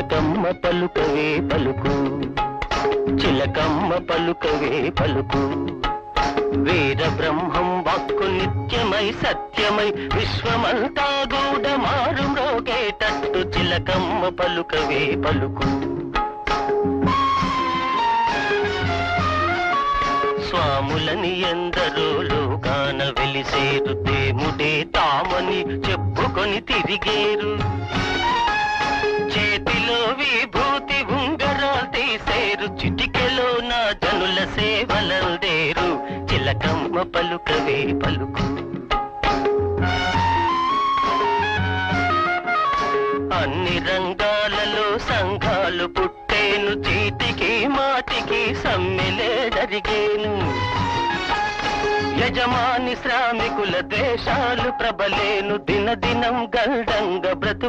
చిలకమ్మ పలుకవే పలుకు, చిలకమ్మ పలుకవే పలుకు. వేద బ్రహ్మం వాక్కు నిత్యమై సత్యమై విశ్వమంతా గూడ మారు మ్రోగేటట్టు చిలకమ్మ పలుకవే పలుకు. స్వాములని ఎందరో లోకాన వెలిసేరు, దేముడే తామని చెప్పుకొని తిరిగేరు. చేతిలో విభూతి ఉంగరాలు తీసేరు, చిటికెలో నా జనుల సేవలందేరు చిలకమ్మ పలుకవే పలుకు. అన్ని రంగాలలో సంఘాలు పుట్టేను, చీటికి మాటికి సమ్మెలే జరిగేను. యజమాని శ్రామికుల ద్వేషాలు ప్రబలేను, దినదినం గల్డంగ బ్రతుకు